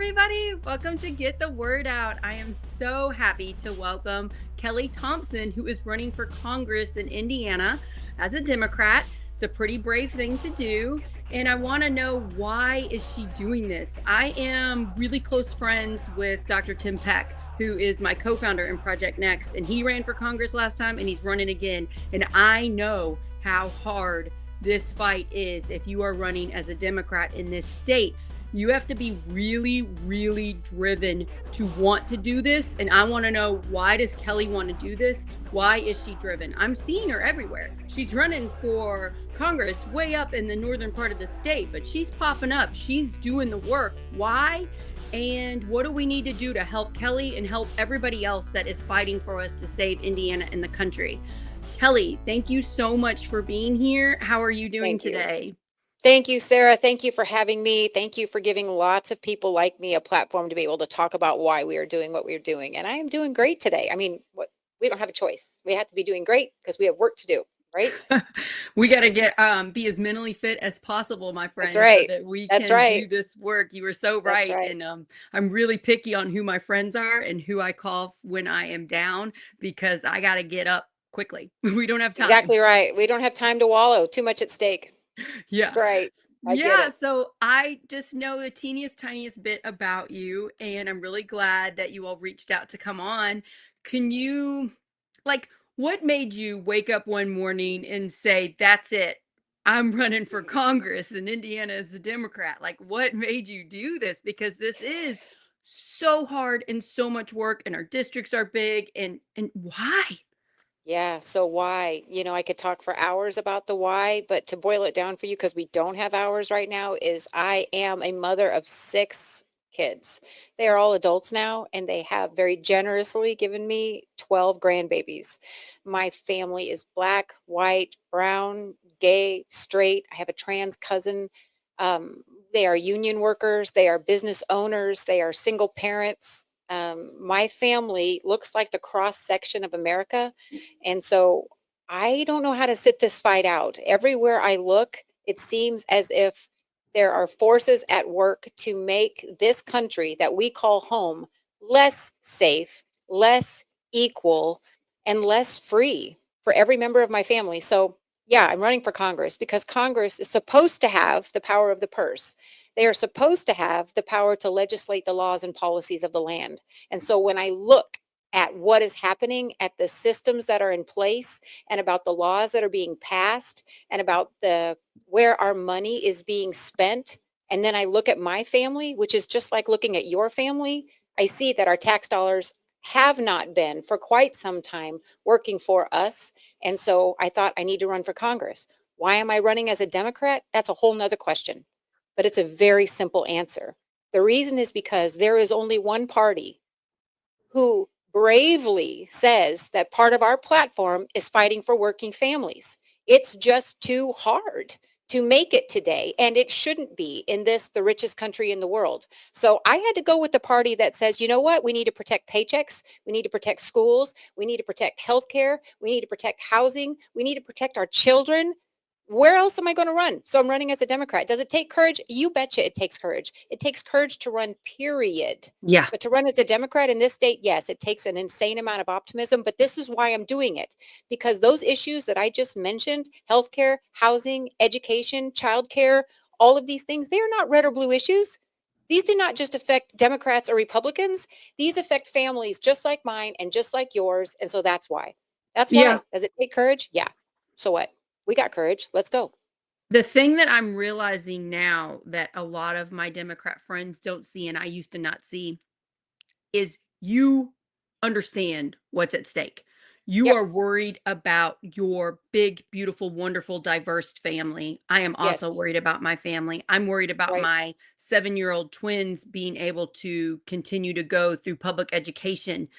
everybody. Welcome to Get the Word Out. I am so happy to welcome Kelly Thompson, who is running for Congress in Indiana as a Democrat. It's a pretty brave thing to do. And I want to know, why is she doing this? I am really close friends with Dr. Tim Peck, who is my co-founder in Project Next. And he ran for Congress last time and he's running again. And I know how hard this fight is if you are running as a Democrat in this state. You have to be really, really driven to want to do this. And I want to know, why does Kelly want to do this? Why is she driven? I'm seeing her everywhere. She's running for Congress way up in the northern part of the state, but she's popping up. She's doing the work. Why? And what do we need to do to help Kelly and help everybody else that is fighting for us to save Indiana and the country? Kelly, thank you so much for being here. How are you doing Thank you. today? Thank you, Sarah. Thank you for having me. Thank you for giving lots of people like me a platform to be able to talk about why we are doing what we're doing. And I am doing great today. I mean, we don't have a choice. We have to be doing great because we have work to do, right? We got to get be as mentally fit as possible, my That's friend, so right. that we That's can right. do this work. You were so That's right. right. And I'm really picky on who my friends are and who I call when I am down, because I got to get up quickly. We don't have time. Exactly right. We don't have time to wallow. Too much at stake. Yeah. That's right. I get Yeah, it. so I just know the teeniest tiniest bit about you, and I'm really glad that you all reached out to come on. Can you, like, what made you wake up one morning and say, "That's it. I'm running for Congress in Indiana as a Democrat"? Like, what made you do this? Because this is so hard and so much work, and our districts are big, and why? Yeah. So why? I could talk for hours about the why, but to boil it down for you, because we don't have hours right now, is I am a mother of 6 kids. They are all adults now, and they have very generously given me 12 grandbabies. My family is black, white, brown, gay, straight. I have a trans cousin. Um, they are union workers, they are business owners, they are single parents. My family looks like the cross section of America, and so I don't know how to sit this fight out. Everywhere I look, it seems as if there are forces at work to make this country that we call home less safe, less equal, and less free for every member of my family. So, yeah, I'm running for Congress because Congress is supposed to have the power of the purse. They are supposed to have the power to legislate the laws and policies of the land. And so when I look at what is happening, at the systems that are in place, and about the laws that are being passed, and about the where our money is being spent, and then I look at my family, which is just like looking at your family, I see that our tax dollars have not been for quite some time working for us. And so I thought, I need to run for Congress. Why am I running as a Democrat? That's a whole nother question, but it's a very simple answer. The reason is because there is only one party who bravely says that part of our platform is fighting for working families. It's just too hard to make it today, and it shouldn't be in this, the richest country in the world. So I had to go with the party that says, you know what? We need to protect paychecks. We need to protect schools. We need to protect healthcare. We need to protect housing. We need to protect our children. Where else am I going to run? So I'm running as a Democrat. Does it take courage? You betcha it takes courage. It takes courage to run, period. Yeah. But to run as a Democrat in this state, yes, it takes an insane amount of optimism. But this is why I'm doing it, because those issues that I just mentioned, healthcare, housing, education, childcare, all of these things, they are not red or blue issues. These do not just affect Democrats or Republicans. These affect families just like mine and just like yours. And so that's why. That's Yeah. why. Does it take courage? Yeah. So what? We got courage. Let's go. The thing that I'm realizing now that a lot of my Democrat friends don't see, and I used to not see, is you understand what's at stake. You Yep. are worried about your big, beautiful, wonderful, diverse family. I am Yes. also worried about my family. I'm worried about Right. my 7-year-old twins being able to continue to go through public education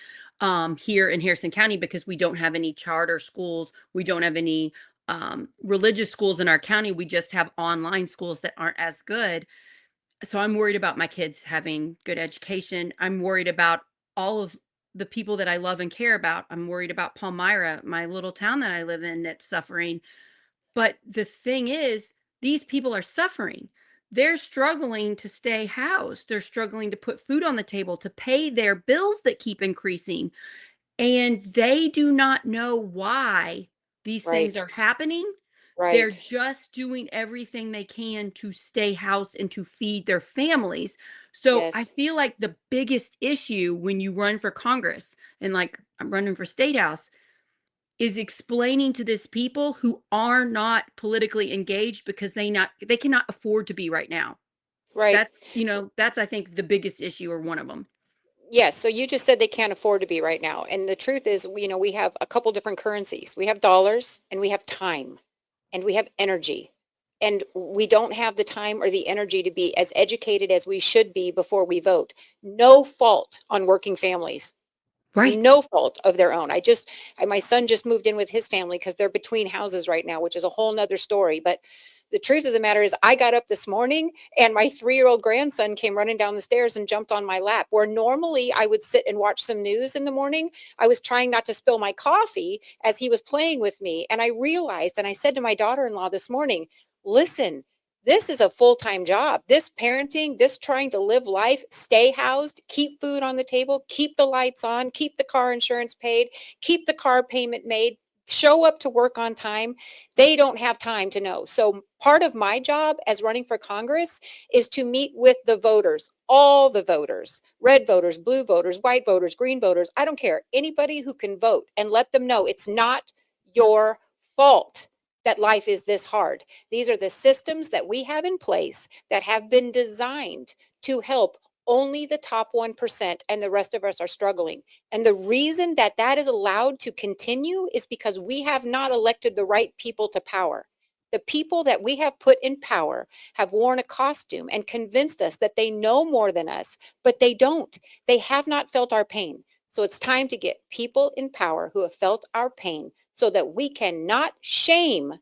here in Harrison County, because we don't have any charter schools. We don't have any religious schools in our county. We just have online schools that aren't as good. So I'm worried about my kids having good education. I'm worried about all of the people that I love and care about. I'm worried about Palmyra, my little town that I live in, that's suffering. But the thing is, these people are suffering. they're struggling to stay housed. They're struggling to put food on the table, to pay their bills that keep increasing. And they do not know why these things Right. are happening. They're Right. just doing everything they can to stay housed and to feed their families. So I Yes. feel like the biggest issue when you run for Congress, and like I'm running for state house, is explaining to this people who are not politically engaged because they cannot afford to be right now. Right. That's I think the biggest issue, or one of them. Yes, so you just said they can't afford to be right now. And the truth is, we have a couple different currencies. We have dollars and we have time and we have energy. And we don't have the time or the energy to be as educated as we should be before we vote. No fault on working families. Right. No fault of their own. My son just moved in with his family because they're between houses right now, which is a whole nother story. But the truth of the matter is, I got up this morning and my 3-year-old grandson came running down the stairs and jumped on my lap. Where normally I would sit and watch some news in the morning, I was trying not to spill my coffee as he was playing with me. And I realized, and I said to my daughter in law this morning, listen, this is a full-time job. This parenting, this trying to live life, stay housed, keep food on the table, keep the lights on, keep the car insurance paid, keep the car payment made, show up to work on time. They don't have time to know. So part of my job as running for Congress is to meet with the voters, all the voters, red voters, blue voters, white voters, green voters. I don't care. Anybody who can vote, and let them know it's not your fault that life is this hard. These are the systems that we have in place that have been designed to help only the top 1%, and the rest of us are struggling. And the reason that that is allowed to continue is because we have not elected the right people to power. The people that we have put in power have worn a costume and convinced us that they know more than us, but they don't. They have not felt our pain. So it's time to get people in power who have felt our pain so that we cannot shame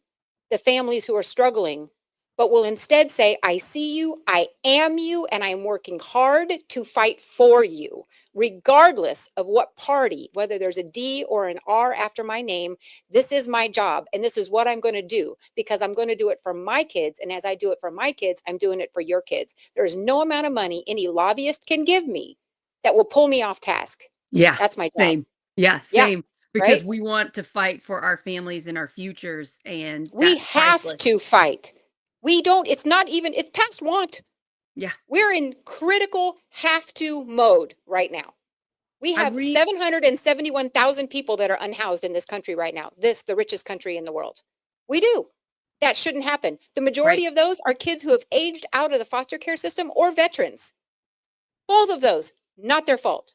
the families who are struggling, but will instead say, I see you, I am you, and I'm working hard to fight for you, regardless of what party, whether there's a D or an R after my name. This is my job, and this is what I'm going to do because I'm going to do it for my kids. And as I do it for my kids, I'm doing it for your kids. There is no amount of money any lobbyist can give me that will pull me off task. Yeah, That's my job. same. Yeah, Yeah, same. Because right? we want to fight for our families and our futures, and We that's have priceless. to fight. We don't, it's not even, it's past want. Yeah. We're in critical have to mode right now. We I have read 771,000 people that are unhoused in this country right now. This, the richest country in the world. We do. That shouldn't happen. The right. majority of those are kids who have aged out of the foster care system or veterans. Both of those, not their fault.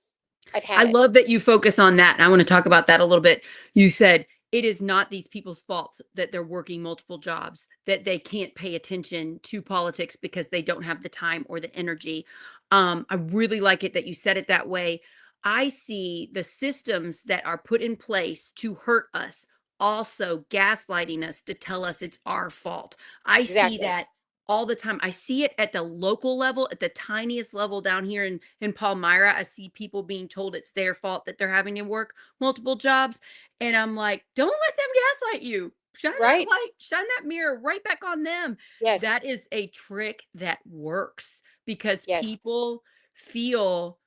I've I had it. love that you focus on that. And I want to talk about that a little bit. You said it is not these people's fault that they're working multiple jobs, that they can't pay attention to politics because they don't have the time or the energy. I really like it that you said it that way. I see the systems that are put in place to hurt us also gaslighting us to tell us it's our fault. I see Exactly. that all the time. I see it at the local level, at the tiniest level down here in Palmyra. I see people being told it's their fault that they're having to work multiple jobs, and I'm like, "Don't let them gaslight you. Right? Shine that mirror right back on them." Yes. That is a trick that works because Yes. people feel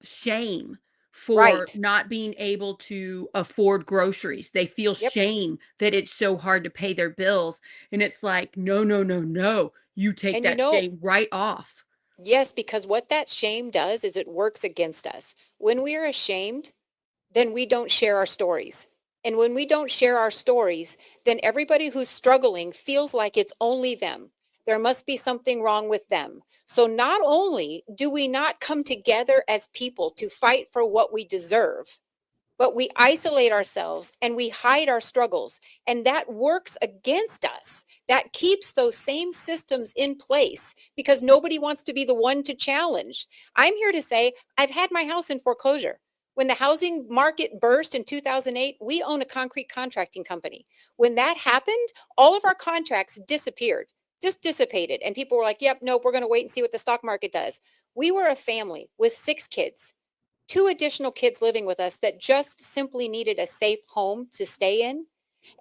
shame for Right. not being able to afford groceries. They feel Yep. shame that it's so hard to pay their bills, and it's like, "No, no, no, no. You take And that shame right off." yes, because what that shame does is it works against us. When we are ashamed, then we don't share our stories. And when we don't share our stories, then everybody who's struggling feels like it's only them. There must be something wrong with them. So not only do we not come together as people to fight for what we deserve, but we isolate ourselves and we hide our struggles. And that works against us. That keeps those same systems in place because nobody wants to be the one to challenge. I'm here to say I've had my house in foreclosure. When the housing market burst in 2008, we own a concrete contracting company. When that happened, all of our contracts disappeared, just dissipated. And people were like, yep, nope, we're going to wait and see what the stock market does. We were a family with 6 kids, 2 additional kids living with us that just simply needed a safe home to stay in.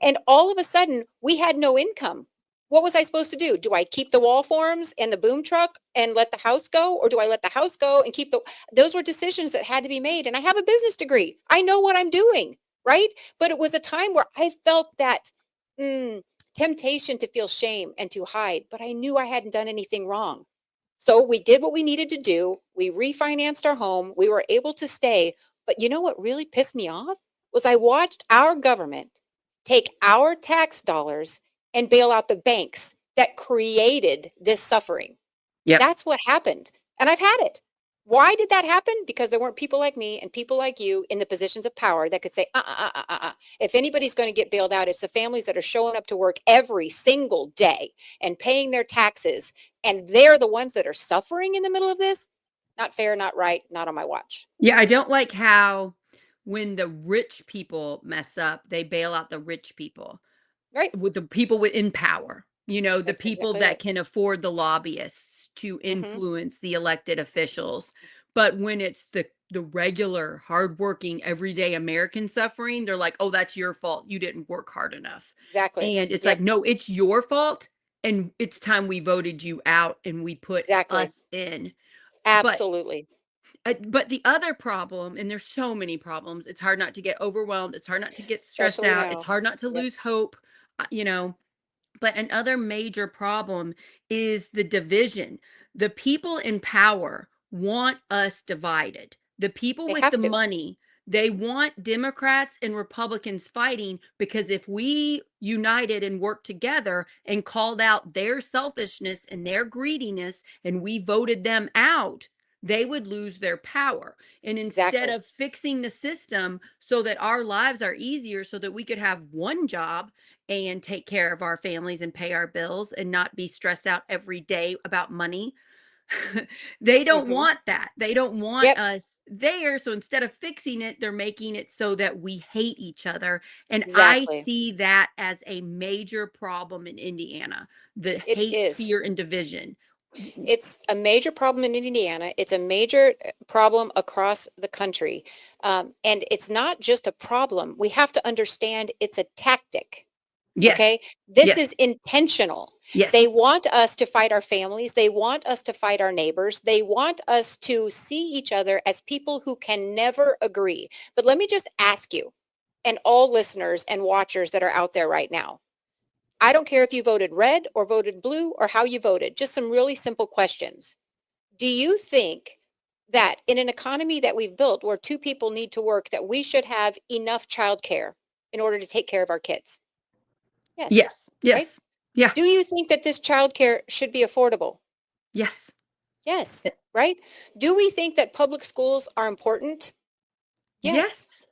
And all of a sudden, we had no income. What was I supposed to do? Do I keep the wall forms and the boom truck and let the house go? Or do I let the house go and keep those were decisions that had to be made. And I have a business degree. I know what I'm doing, right? But it was a time where I felt that mm, temptation to feel shame and to hide, but I knew I hadn't done anything wrong. So we did what we needed to do. We refinanced our home. We were able to stay. But you know what really pissed me off was I watched our government take our tax dollars and bail out the banks that created this suffering. Yep. That's what happened. And I've had it. Why did that happen? Because there weren't people like me and people like you in the positions of power that could say, if anybody's going to get bailed out, it's the families that are showing up to work every single day and paying their taxes. And they're the ones that are suffering in the middle of this. Not fair, not right, not on my watch. Yeah, I don't like how when the rich people mess up, they bail out the rich people. Right? With the people in power, the That's people exactly that it. can afford the lobbyists to Hmm. influence the elected officials. But when it's the regular, hardworking, everyday American suffering, they're like, "Oh, that's your fault. You didn't work hard enough." Exactly. And it's like, Yep. "No, it's your fault, and it's time we voted you out and we put Exactly. us in." But Absolutely. but the other problem, and there's so many problems, it's hard not to get overwhelmed, it's hard not to get stressed Especially out, it's now. hard not to Yep. lose hope, but another major problem is the division. The people in power want us divided. The people They with the have to. money, they want Democrats and Republicans fighting because if we united and worked together and called out their selfishness and their greediness and we voted them out, they would lose their power. And instead Exactly. of fixing the system so that our lives are easier, so that we could have one job and take care of our families and pay our bills and not be stressed out every day about money. They don't Hmm. want that. They don't want Yep. us there. So instead of fixing it, they're making it so that we hate each other. And I Exactly. see that as a major problem in Indiana, the It hate, is. fear, and division. It's a major problem in Indiana. It's a major problem across the country. And it's not just a problem. We have to understand it's a tactic. Okay. Yes. This is Yes. intentional. They Yes. want us to fight our families. They want us to fight our neighbors. They want us to see each other as people who can never agree. But let me just ask you, and all listeners and watchers that are out there right now, I don't care if you voted red or voted blue or how you voted, just some really simple questions. Do you think that in an economy that we've built where two people need to work, that we should have enough childcare in order to take care of our kids? Yes, Yes. right? Yes. Yeah. Do you think that this childcare should be affordable? Yes. Yes, right? Do we think that public schools are important? Yes. Yes.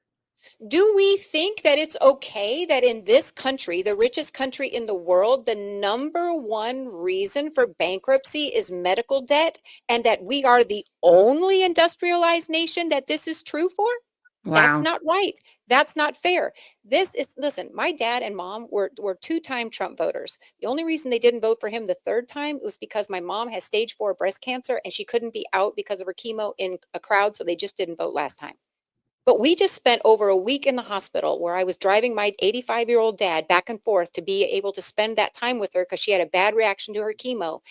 Do we think that it's okay that in this country, the richest country in the world, the number one reason for bankruptcy is medical debt, and that we are the only industrialized nation that this is true for? That's Wow. not right. That's not fair. Listen, my dad and mom were two-time Trump voters. The only reason they didn't vote for him the third time was because my mom has stage 4 breast cancer and she couldn't be out because of her chemo in a crowd, so they just didn't vote last time. But we just spent over a week in the hospital where I was driving my 85-year-old dad back and forth to be able to spend that time with her because she had a bad reaction to her chemo.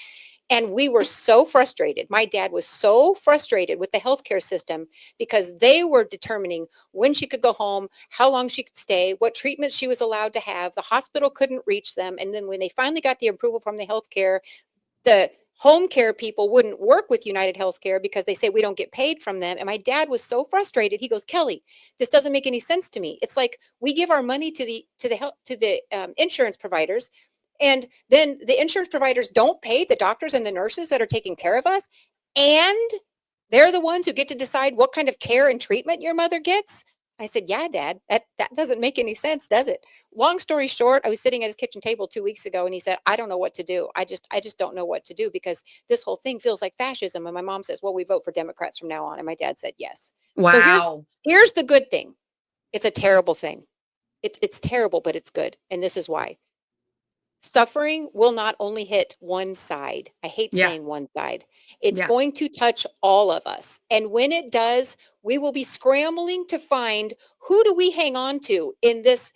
And we were so frustrated. My dad was so frustrated with the healthcare system because they were determining when she could go home, how long she could stay, what treatment she was allowed to have. The hospital couldn't reach them. And then when they finally got the approval from the healthcare, the home care people wouldn't work with United Healthcare because they say we don't get paid from them. And my dad was so frustrated. He goes, "Kelly, this doesn't make any sense to me. It's like we give our money to the insurance providers, and then the insurance providers don't pay the doctors and the nurses that are taking care of us, and they're the ones who get to decide what kind of care and treatment your mother gets." I said, "Yeah, Dad, that doesn't make any sense, does it?" Long story short, I was sitting at his kitchen table 2 weeks ago, and he said, "I don't know what to do. I just don't know what to do because this whole thing feels like fascism." And my mom says, "Well, we vote for Democrats from now on." And my dad said, "Yes." So here's Wow. here's the good thing. It's a terrible thing. It's terrible, but it's good. And this is why. Suffering will not only hit one side. I hate Yeah. saying one side. It's Yeah. going to touch all of us. And when it does, we will be scrambling to find, who do we hang on to in this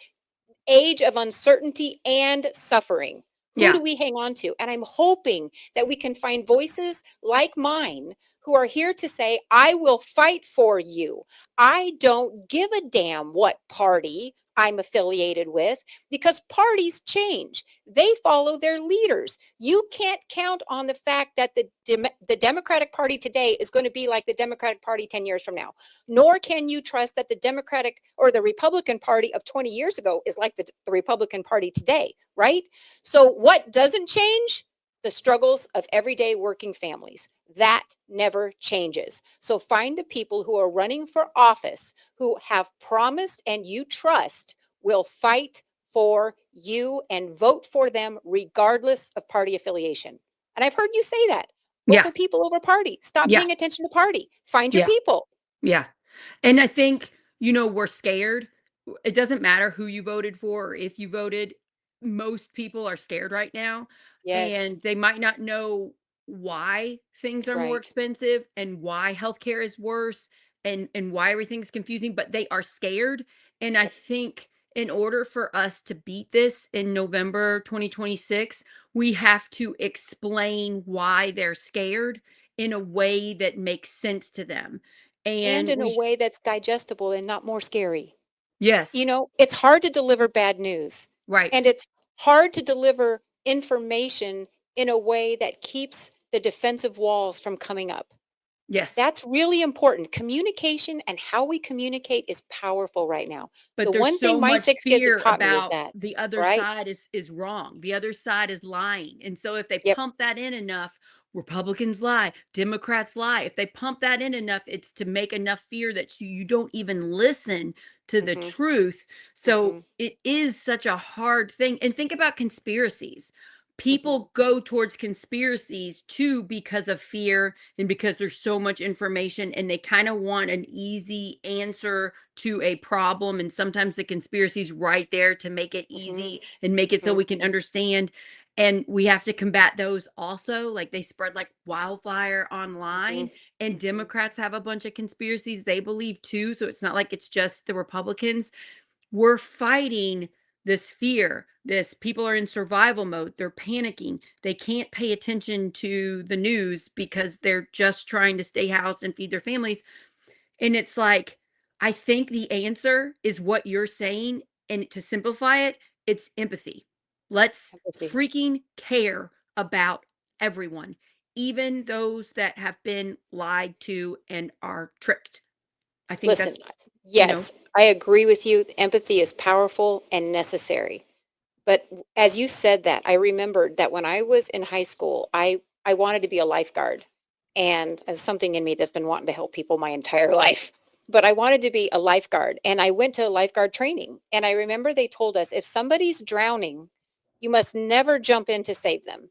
age of uncertainty and suffering? Who Yeah. do we hang on to? And I'm hoping that we can find voices like mine who are here to say, I will fight for you. I don't give a damn what party I'm affiliated with because parties change. They follow their leaders. You can't count on the fact that the Democratic Party today is going to be like the Democratic Party 10 years from now. Nor can you trust that the Democratic or the Republican Party of 20 years ago is like the Republican Party today, right? So, what doesn't change? The struggles of everyday working families. That never changes. So, find the people who are running for office who have promised and you trust will fight for you and vote for them regardless of party affiliation. And I've heard you say that. Vote Yeah. for people over party. Stop Yeah. paying attention to party. Find your Yeah. people. Yeah. And I think, we're scared. It doesn't matter who you voted for or if you voted. Most people are scared right now, Yes, and they might not know why things are more right. expensive and why healthcare is worse and why everything's confusing, but they are scared. And I Yep. think in order for us to beat this in November 2026, we have to explain why they're scared in a way that makes sense to them. And And in a way that's digestible and not more scary. yes, It's hard to deliver bad news, and right. it's hard to deliver information in a way that keeps the defensive walls from coming up. Yes. That's really important. Communication and how we communicate is powerful right now. But The there's one thing so my much 6 kids have fear taught me is about that, the other right? side is wrong. The other side is lying. And so if they Yep. pump that in enough, Republicans lie, Democrats lie. If they pump that in enough, it's to make enough fear that you don't even listen to the Mhm. truth. So Mhm. it is such a hard thing. And think about conspiracies. Mhm. People go towards conspiracies too because of fear and because there's so much information and they kind of want an easy answer to a problem, and sometimes the conspiracy's right there to make it Mhm. easy and make it so Mhm. we can understand, and we have to combat those also. Like, they spread like wildfire online, Mhm. and Mhm. Democrats have a bunch of conspiracies they believe too, so it's not like it's just the Republicans. We're fighting this fear. This People are in survival mode. They're panicking. They can't pay attention to the news because they're just trying to stay housed and feed their families. And it's like, I think the answer is what you're saying. And to simplify it, it's empathy. Let's Empathy. freaking care about everyone, even those that have been lied to and are tricked. I think Listen, that's, you know, yes, I agree with you. Empathy is powerful and necessary. But as you said that, I remembered that when I was in high school, I wanted to be a lifeguard, and as something in me that's been wanting to help people my entire life. But I wanted to be a lifeguard, and I went to lifeguard training. And I remember they told us if somebody's drowning, you must never jump in to save them.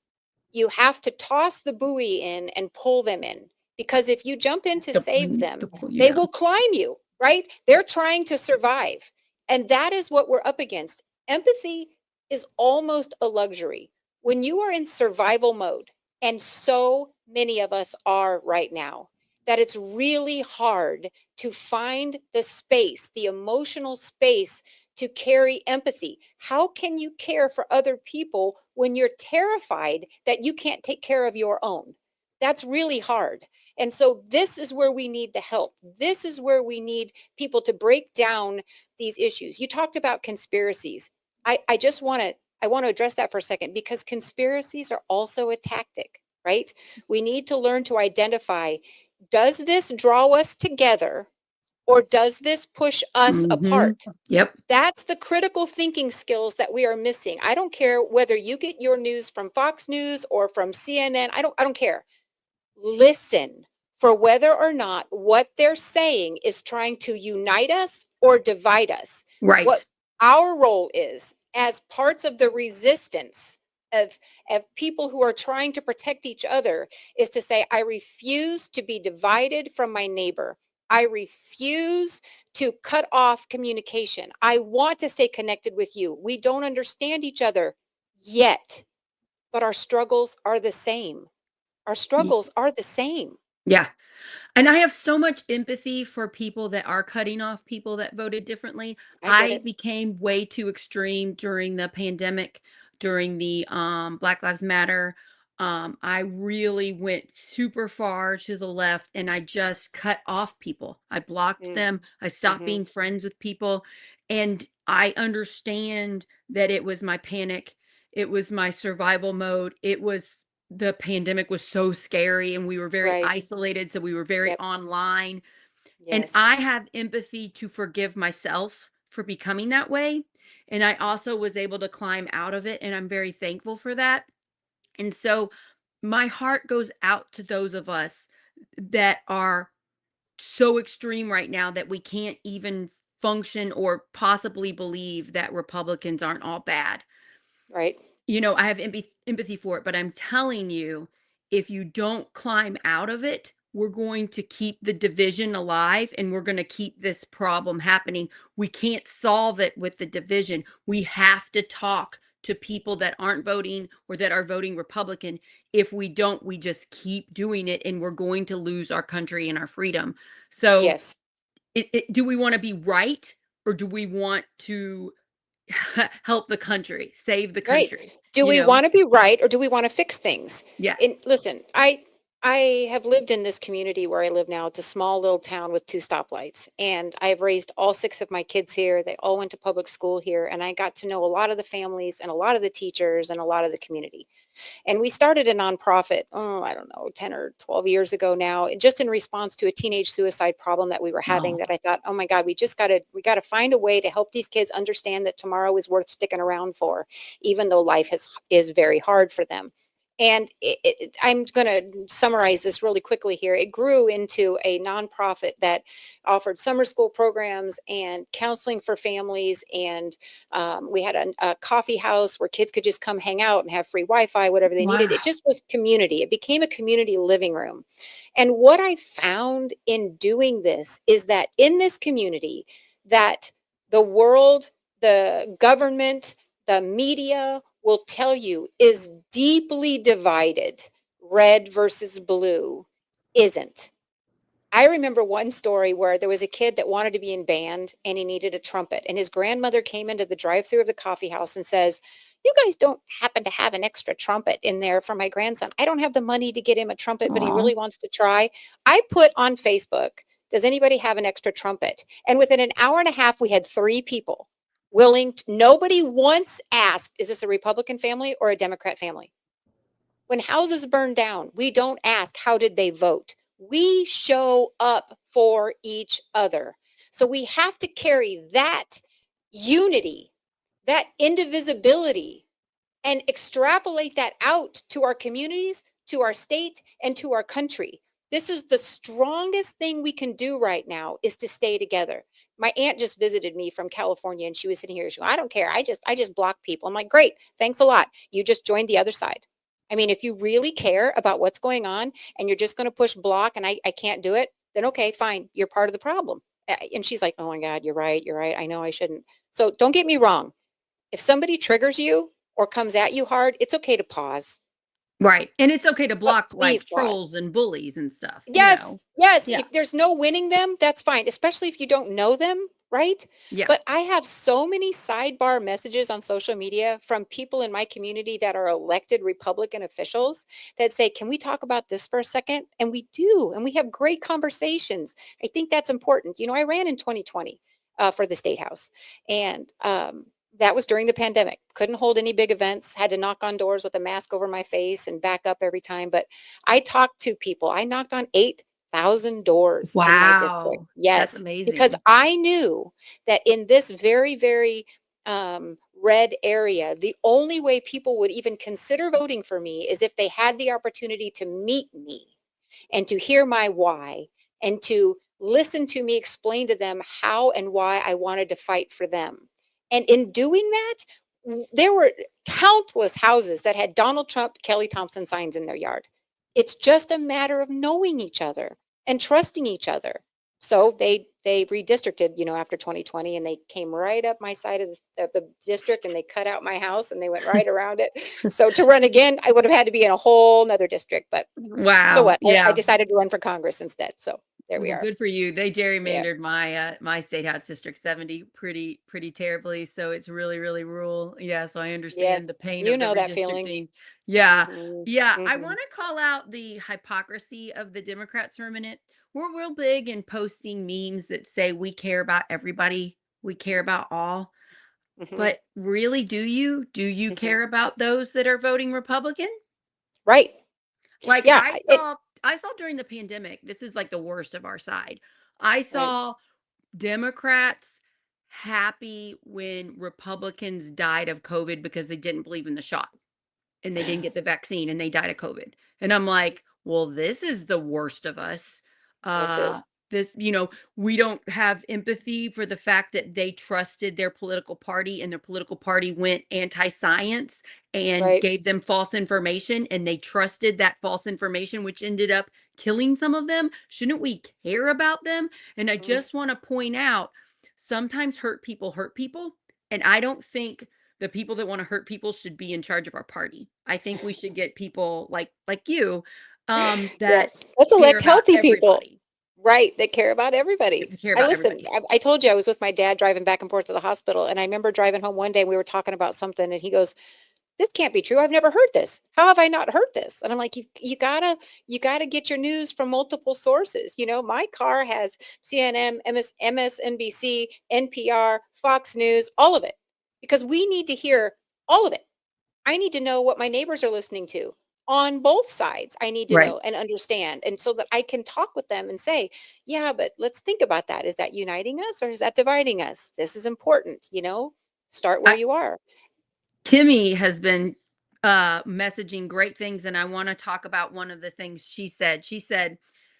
You have to toss the buoy in and pull them in, because if you jump in to save to them, pull you they down. will climb you, right? They're trying to survive. And that is what we're up against. Empathy is almost a luxury when you are in survival mode, and so many of us are right now, that it's really hard to find the space, the emotional space to carry empathy. How can you care for other people when you're terrified that you can't take care of your own? That's really hard. And so, this is where we need the help. This is where we need people to break down these issues. You talked about conspiracies. I just want to I want to address that for a second, because conspiracies are also a tactic, right? We need to learn to identify, does this draw us together or does this push us Hmm. apart? Yep. That's the critical thinking skills that we are missing. I don't care whether you get your news from Fox News or from CNN. I don't care. Listen for whether or not what they're saying is trying to unite us or divide us. What Right. our role is as parts of the resistance of, of people who are trying to protect each other is to say, I refuse to be divided from my neighbor. I refuse to cut off communication. I want to stay connected with you. We don't understand each other yet, but our struggles are the same. Our Y- struggles are the same. Yeah. And I have so much empathy for people that are cutting off people that voted differently. I get I it. became way too extreme during the pandemic during the Black Lives Matter. I really went super far to the left and I just cut off people. I blocked Mm, them. I stopped mhm. being friends with people. And I understand that it was my panic. It was my survival mode. It was the pandemic was so scary and we were very Right. isolated. So we were very Yep. online. And Yes. I have empathy to forgive myself for becoming that way. And I also was able to climb out of it. And I'm very thankful for that. And so my heart goes out to those of us that are so extreme right now that we can't even function or possibly believe that Republicans aren't all bad. Right. I have empathy for it, but I'm telling you, if you don't climb out of it, we're going to keep the division alive and we're going to keep this problem happening. We can't solve it with the division. We have to talk to people that aren't voting or that are voting Republican. If we don't, we just keep doing it and we're going to lose our country and our freedom. So, Yes. do we want to be right or do we want to help the country, save the Right. country? Do You we know? want to be right or do we want to fix things? And Yes. listen, I have lived in this community where I live now. It's a small little town with two stoplights. And I have raised all six of my kids here. They all went to public school here. And I got to know a lot of the families and a lot of the teachers and a lot of the community. And we started a nonprofit, oh, I don't know, 10 or 12 years ago now, just in response to a teenage suicide problem that we were having Oh, that I thought, oh my God, we got to find a way to help these kids understand that tomorrow is worth sticking around for, even though is very hard for them. And I'm going to summarize this really quickly here. It grew into a nonprofit that offered summer school programs and counseling for families, and we had a coffee house where kids could just come hang out and have free Wi-Fi, whatever they needed. It wow. just was community. It became a community living room. And what I found in doing this is that in this community, that the world, the government, the media will tell you is deeply divided. Red versus blue isn't. I remember one story where there was a kid that wanted to be in band and he needed a trumpet. And his grandmother came into the drive-through of the coffee house and says, "You guys don't happen to have an extra trumpet in there for my grandson? I don't have the money to get him a trumpet, but he Aw. really wants to try." I put on Facebook, "Does anybody have an extra trumpet?" And within an hour and a half, we had three people nobody once asked, "Is this a Republican family or a Democrat family?" When houses burn down, we don't ask, "How did they vote?" We show up for each other. So we have to carry that unity, that indivisibility, and extrapolate that out to our communities, to our state, and to our country. This is the strongest thing we can do right now is to stay together. My aunt just visited me from California and she was sitting here. She goes, "I don't care. I just block people." I'm like, "Great. Thanks a lot. You just joined the other side." I mean, if you really care about what's going on and you're just going to push block and I can't do it, then okay, fine. You're part of the problem. And she's like, "Oh my God, you're right. You're right. I know I shouldn't." So don't get me wrong. If somebody triggers you or comes at you hard, it's okay to pause, Right. And it's okay to but block please like pause. trolls and bullies and stuff, you Yes, know? yes, Yeah. if there's no winning them, that's fine, especially if you don't know them, right? Yeah. But I have so many sidebar messages on social media from people in my community that are elected Republican officials that say, "Can we talk about this for a second?" And we do, and we have great conversations. I think that's important. I ran in 2020 for the state house, and that was during the pandemic. Couldn't hold any big events, had to knock on doors with a mask over my face and back up every time. But I talked to people. I knocked on 8,000 doors in my district. Wow. That's Yes, because amazing. I knew that in this very, very red area, the only way people would even consider voting for me is if they had the opportunity to meet me and to hear my why and to listen to me explain to them how and why I wanted to fight for them. And in doing that, there were countless houses that had Donald Trump, Kelly Thompson signs in their yard. It's just a matter of knowing each other and trusting each other. So they redistricted, after 2020, and they came right up my side of the district, and they cut out my house and they went right around it. So to run again, I would have had to be in a whole nother district. But so Wow. what? I Yeah. decided to run for Congress instead. So there we Well, are. good for you. They Yeah. gerrymandered my state house district 70 pretty terribly, so it's really rural. Yeah, so I Yeah. understand the pain You of the know that feeling. redistricting. Yeah. Mhm. Yeah, I Mhm. want to call out the hypocrisy of the Democrats for a minute. We're real big in posting memes that say we care about everybody, we care about all. Mhm. But really, do you? Do you Mhm. care about those that are voting Republican? Right. Like Yeah, I it saw I saw during the pandemic, this is like the worst of our side. I right. saw Democrats happy when Republicans died of COVID because they didn't believe in the shot and they didn't get the vaccine and they died of COVID. And I'm like, well, this is the worst of us. This Uh, is this, we don't have empathy for the fact that they trusted their political party and their political party went anti-science and right. gave them false information and they trusted that false information, which ended up killing some of them. Shouldn't we care about them? And I Mm. just want to point out sometimes hurt people. And I don't think the people that want to hurt people should be in charge of our party. I think we should get people like you that Yes. Let's care elect about healthy people. everybody. Right, that care about everybody. Care I about listen, everybody. I told you I was with my dad driving back and forth to the hospital, and I remember driving home one day, and we were talking about something, and he goes, "This can't be true. I've never heard this. How have I not heard this?" And I'm like, "You gotta get your news from multiple sources." My car has CNN, MSNBC, NPR, Fox News, all of it, because we need to hear all of it. I need to know what my neighbors are listening to on both sides. I need to Right. know and understand. And so that I can talk with them and say, yeah, but let's think about that. Is that uniting us or is that dividing us? This is important. Start where I you are. Kimmy has been messaging great things, and I want to talk about one of the things she said. She said,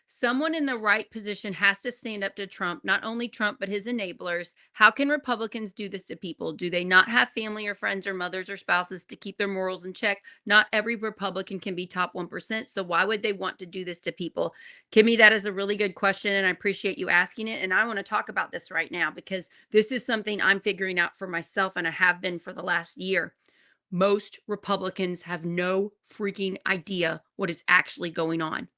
someone in the right position has to stand up to Trump, not only Trump, but his enablers. How can Republicans do this to people? Do they not have family or friends or mothers or spouses to keep their morals in check? Not every Republican can be top 1%. So why would they want to do this to people? Kimmy, that is a really good question, and I appreciate you asking it. And I want to talk about this right now because this is something I'm figuring out for myself, and I have been for the last year. Most Republicans have no freaking idea what is actually going on.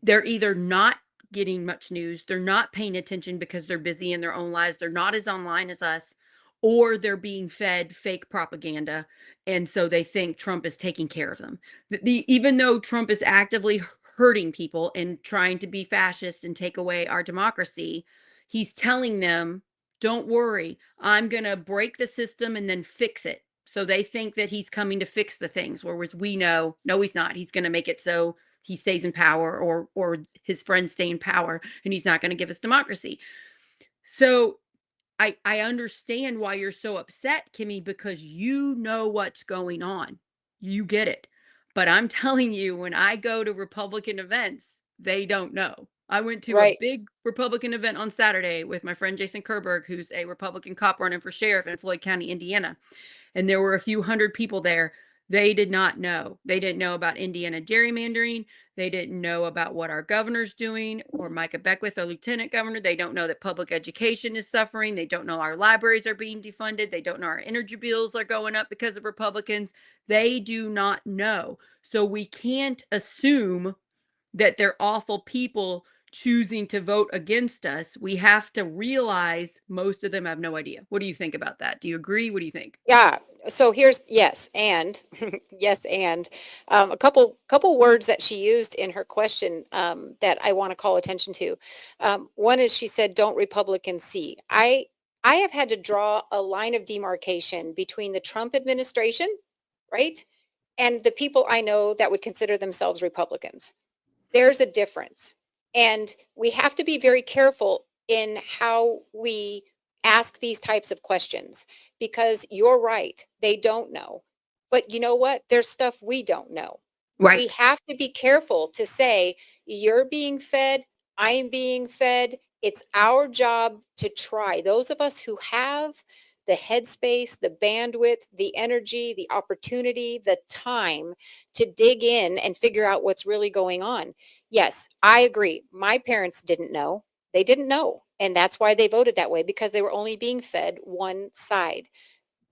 They're either not getting much news, they're not paying attention because they're busy in their own lives, they're not as online as us, or they're being fed fake propaganda. And so they think Trump is taking care of them. Even though Trump is actively hurting people and trying to be fascist and take away our democracy, he's telling them, don't worry, I'm going to break the system and then fix it. So they think that he's coming to fix the things, whereas we know, no, he's not. He's going to make it so he stays in power or his friends stay in power and he's not going to give us democracy. So I understand why you're so upset, Kimmy, because you know what's going on. You get it. But I'm telling you, when I go to Republican events, they don't know. I went to a Right. big Republican event on Saturday with my friend Jason Kerberg, who's a Republican cop running for sheriff in Floyd County, Indiana, and there were a few hundred people there. They did not know. They didn't know about Indiana gerrymandering. They didn't know about what our governor's doing or Micah Beckwith, our lieutenant governor. They don't know that public education is suffering. They don't know our libraries are being defunded. They don't know our energy bills are going up because of Republicans. They do not know. So we can't assume that they're awful people choosing to vote against us. We have to realize most of them have no idea. What do you think about that? Do you agree? What do you think? Yeah. So here's yes, and yes, and a couple words that she used in her question that I want to call attention to. One is she said, "Don't Republicans see?" I have had to draw a line of demarcation between the Trump administration, right, and the people I know that would consider themselves Republicans. There's a difference. And we have to be very careful in how we ask these types of questions because you're right. They don't know. But you know what? There's stuff we don't know. We Right. have to be careful to say, you're being fed, I'm being fed. It's our job to try. Those of us who have the headspace, the bandwidth, the energy, the opportunity, the time to dig in and figure out what's really going on. Yes, I agree. My parents didn't know. They didn't know. And that's why they voted that way because they were only being fed one side.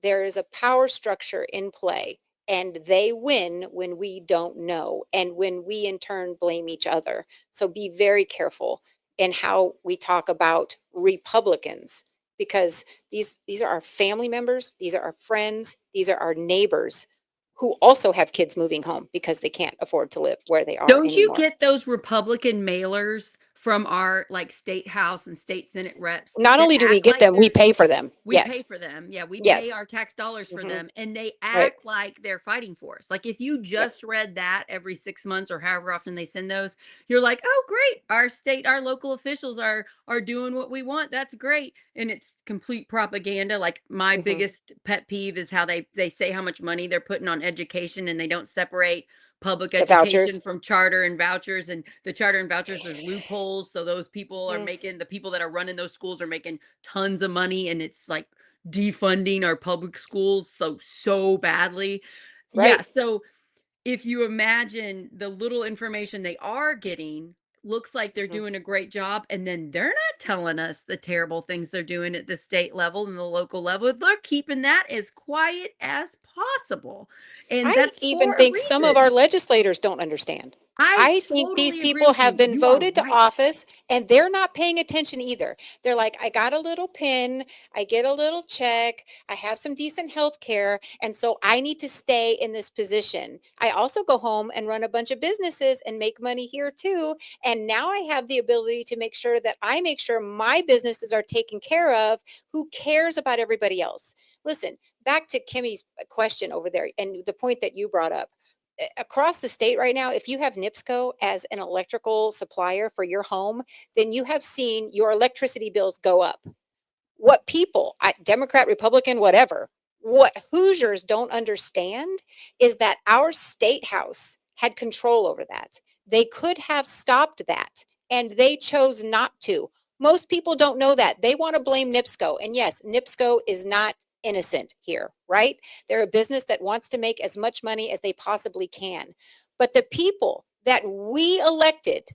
There is a power structure in play, and they win when we don't know and when we in turn blame each other. So be very careful. in how we talk about Republicans, because these are our family members, these are our friends, these are our neighbors who also have kids moving home because they can't afford to live where they are Don't you anymore. get those Republican mailers from our, like, state house and state senate reps Not that only do we act get like them, we they're pay for them. we pay Yes. for them. Yeah, we pay Yes. our tax dollars for Mhm. them, and they Right. act like they're fighting for us. Like, if you Yep. just read that every 6 months or however often they send those, you're like, "Oh, great. Our local officials are doing what we want. That's great." And it's complete propaganda. Like, my Mhm. biggest pet peeve is how they say how much money they're putting on education, and they don't separate public The vouchers. education from charter and vouchers, and the charter and vouchers, there's loopholes, so those people are Mm, making the people that are running those schools are making tons of money, and it's like defunding our public schools so badly. Yeah, right. so if you imagine the little information they are getting, looks like they're Mhm. doing a great job, and then they're not telling us the terrible things they're doing at the state level and the local level. They're keeping that as quiet as possible, and I that's even for a think some of our reason. legislators don't understand. I I think these totally agree people with have you. been You are voted to right. office and they're not paying attention either. They're like, I got a little pin, I get a little check, I have some decent health care, and so I need to stay in this position. I also go home and run a bunch of businesses and make money here too. And now I have the ability to make sure that I make sure my businesses are taken care of. Who cares about everybody else? Listen, back to Kimmy's question over there and the point that you brought up. Across the state right now, if you have NIPSCO as an electrical supplier for your home, then you have seen your electricity bills go up. What people, Democrat, Republican, whatever, what Hoosiers don't understand is that our state house had control over that. They could have stopped that, and they chose not to. Most people don't know that. They want to blame NIPSCO. And yes, NIPSCO is not innocent here, right? They're a business that wants to make as much money as they possibly can. But the people that we elected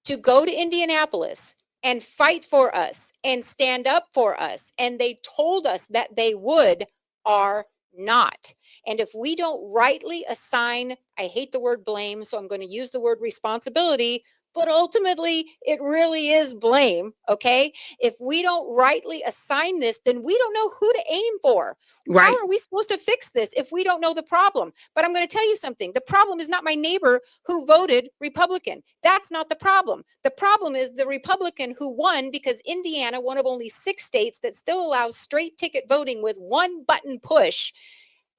to go to Indianapolis and fight for us and stand up for us. And they told us that they would, are not. And if we don't rightly assign, I hate the word blame, so I'm going to use the word responsibility, but ultimately it really is blame. Okay. If we don't rightly assign this, then we don't know who to aim for. How Right. are we supposed to fix this if we don't know the problem? But I'm going to tell you something, the problem is not my neighbor who voted Republican. That's not the problem. The problem is the Republican who won because Indiana, one of only 6 states that still allows straight ticket voting with one button push,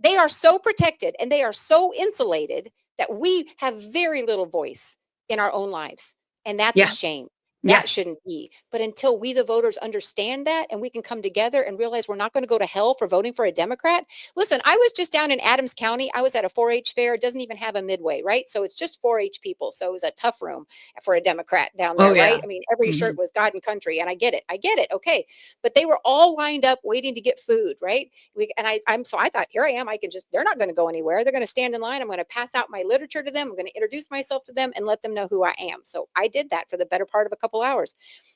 they are so protected and they are so insulated that we have very little voice in our own lives. And that's a Yeah. shame. Yeah. That shouldn't be. But until we, the voters, understand that and we can come together and realize we're not going to go to hell for voting for a Democrat. Listen, I was just down in Adams County. I was at a 4 H fair. It doesn't even have a midway, right? So it's just 4 H people. So it was a tough room for a Democrat down Oh, there, right? yeah. I mean, every shirt Mhm. was God and country. And I get it. I get it. Okay. But they were all lined up waiting to get food, right? So I thought, here I am. I can just, they're not going to go anywhere. They're going to stand in line. I'm going to pass out my literature to them. I'm going to introduce myself to them and let them know who I am. So I did that for the better part of a couple hours.